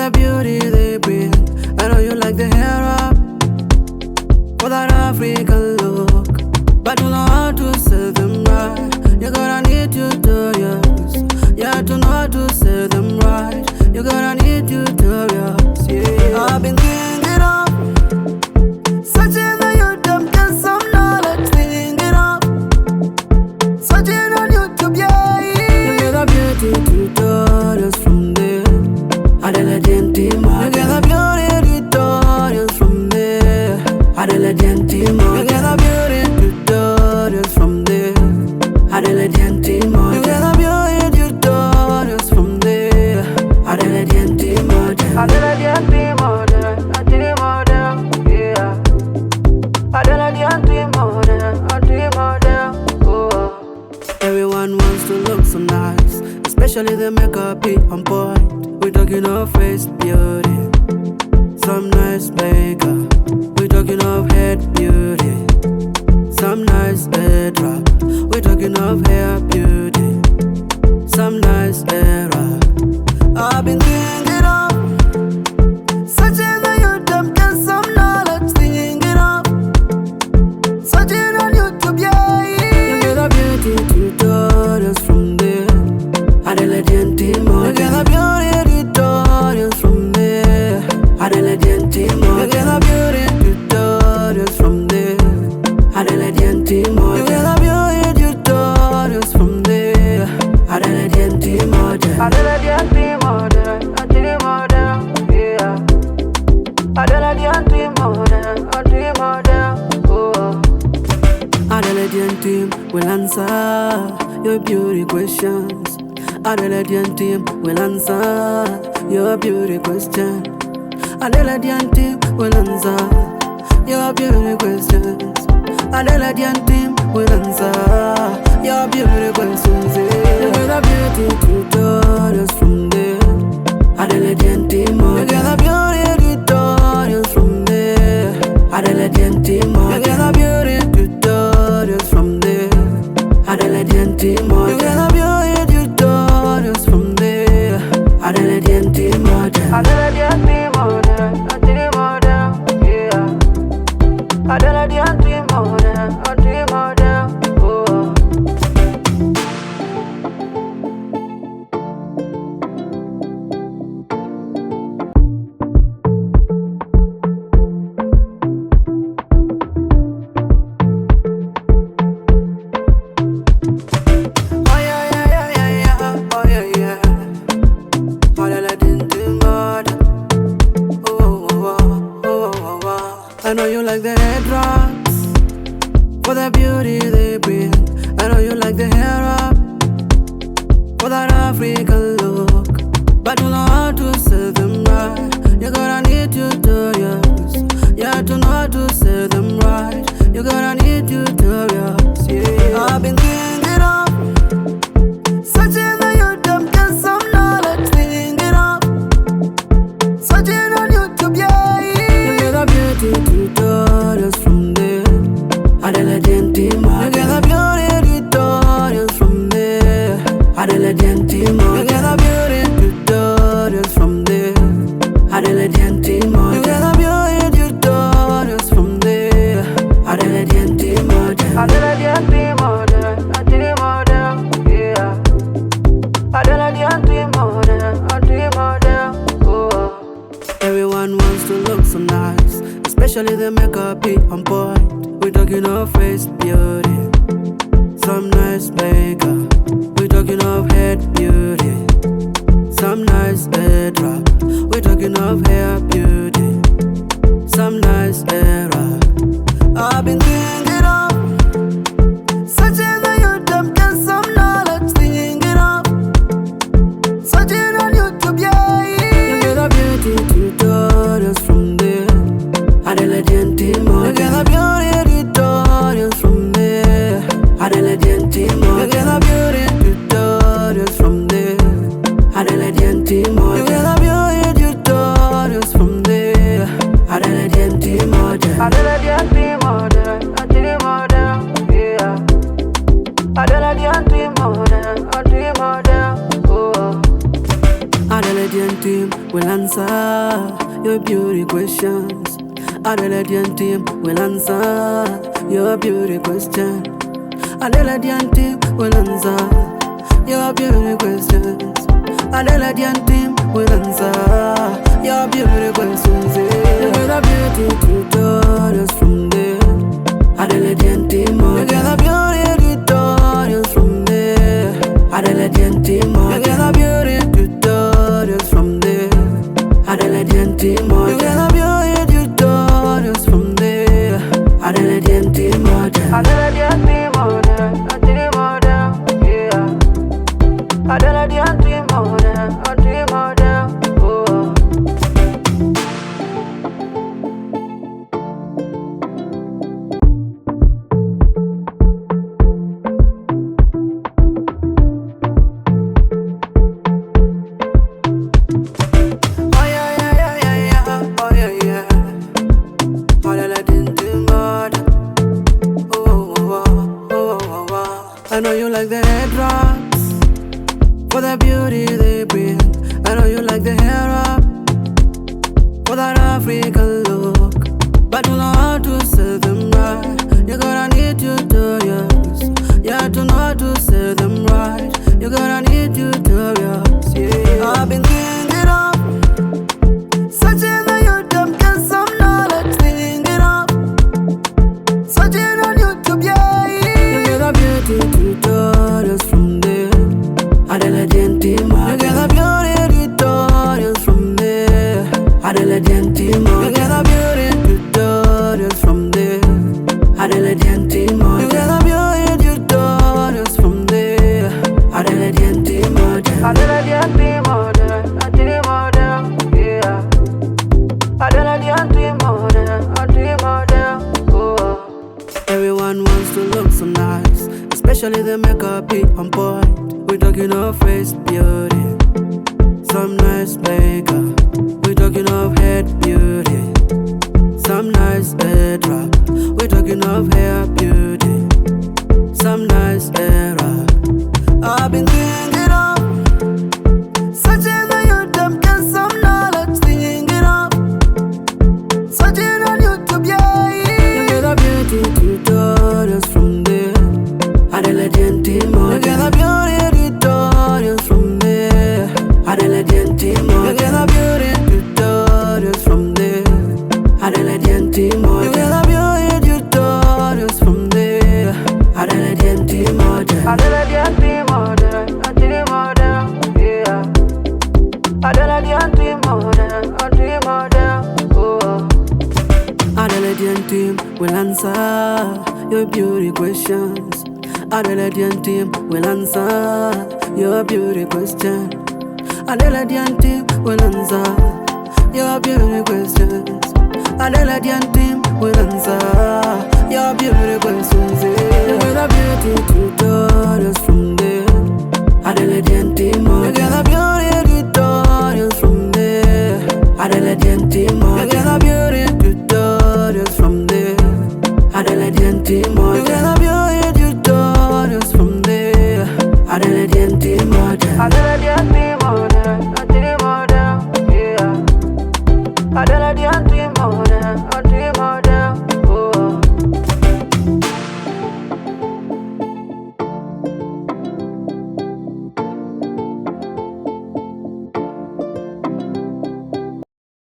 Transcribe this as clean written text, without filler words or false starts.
the beauty they bring. I know you like the hair up for that African look, but you know how to sell them right. You're gonna need tutorials, yeah, to know how to sell them right. You're gonna need tutorials, yeah. I've been thinking of searching on YouTube, get some knowledge, thinking of searching on YouTube, yeah. You get the beauty tutorials from there. Adela Gentima, you get the beauty tutorials from there. Adela Gentima, you get the beauty tutorials from there. Adela Gentima, you get the beauty tutorials from there. Adela Gentima, Adela Gentima, yeah. Adela Gentima, oh. Everyone wants to look so nice, especially the makeup be on point. We talking of face beauty, some nice makeup. We talking of head beauty, some nice headwrap. We talking of hair beauty, some nice hairwrap. I've been thinking of searching on YouTube, get some knowledge, thinking of searching on YouTube, yeah. You get the beauty tutorials from there. Adela Gentima, you get the beauty tutorials from there. Adela Gentima, you get the beauty tutorials from there. Adela Gentima, you get the beauty tutorials from there. Adela Gentima, Adela Gentima, yeah. Adela Gentima, oh. Adela Gentima will answer your beauty questions. Adela Gentima will answer your beauty question. Adela Gentima will answer your beauty questions. Adela Gentima will answer your beauty questions. You get the beauty tutorials from there. Adela Gentima, you get the beauty tutorials from there. Adela Gentima, you get the beauty tutorials from there. Adela Gentima, you get the beauty tutorials from there. Adela Gentima, Adela Gentima, yeah. Adela Gentima, oh. I know you like the headwraps for the beauty they bring. I know you like the hair up for that African look, but you know how to sell them right. You're gonna need tutorials, yeah, to know how to sell them right. You're gonna need tutorials, yeah. I've been thinking of searching on YouTube, get some knowledge, thinking of searching on YouTube, yeah. You get the beauty tutorials from there. Adela Gentima, you get the beauty tutorials from there. Adela Gentima, you get the beauty tutorials from there. Adela Gentima, you get the beauty tutorials from there. Adela Gentima, Adela Gentima, yeah. Adela Gentima, oh. Everyone wants to look so nice, especially the makeup be on point. We talking of face beauty, some nice makeup. We talking of head beauty, some nice headwrap. We talking of hair beauty, some nice hairwrap. I've been thinking of searching on YouTube, get some knowledge, thinking of searching on YouTube, yeah. You get the beauty tutorials from there. Adela Gentima, you get the beauty tutorials from there. Adela Gentima, you get the beauty tutorials from there. Adela Gentima, you get the beauty tutorials from there. Adela Gentima, Adela Gentima, yeah. Adela Gentima, oh. Adela Gentima. team will answer your beauty questions. Adelaide team will answer your beauty question. Adelaide team will answer your beauty questions. Adelaide team will answer your beauty questions. You get a beauty tutorials from there. Adelaide team, you get a beauty tutorials from there. Adelaide team, you get a beauty tutorials from there. Adelaide team, you get a beauty tutorials from there. Adelaide team, Adelaide team, yeah. Adelaide team, I know you like the headwraps for the beauty they bring. I know you like the hair up for that African look, but you know how to sell them right. You gotta need tutorials, yeah, to know how to sell them right. You gotta need tutorials, yeah. I've been thinking of searching the YouTube, get some knowledge, thinking of searching on YouTube, yeah. You get a beauty tutorials from there. Adelaide team, you get a beauty tutorials from there. Adelaide team, you get a beauty tutorials from there. Adelaide team, you get a beauty tutorials from there. Adelaide team, Adelaide team, yeah. Adelaide team, oh. Everyone wants to look so nice, especially the makeup be on point. We talking of face beauty, some nice makeup. We talking of head beauty, some nice headwrap. We talking of hair beauty, some nice hair wrap. I've been thinking of searching the YouTube, get some knowledge, thinking of searching on YouTube, yeah. You get a beauty tutorials from there. Adelaide team, you get a beauty tutorials from there. Adelaide team, you get a beauty tutorials from there. Adelaide team, you get a beauty tutorials from there. Adelaide team, Adelaide team, yeah. Adelaide team, oh. Adelaide team will answer your beauty questions. Adelaide team will answer your beauty question. Adelaide team will answer your beauty questions. Adelaide team will answer your beauty questions. You get a beauty tutorials from there. Adelaide team, you get a beauty tutorials from there. Adelaide team, you get a beauty tutorials from there. Adelaide team, you get a beauty tutorials from there. Adelaide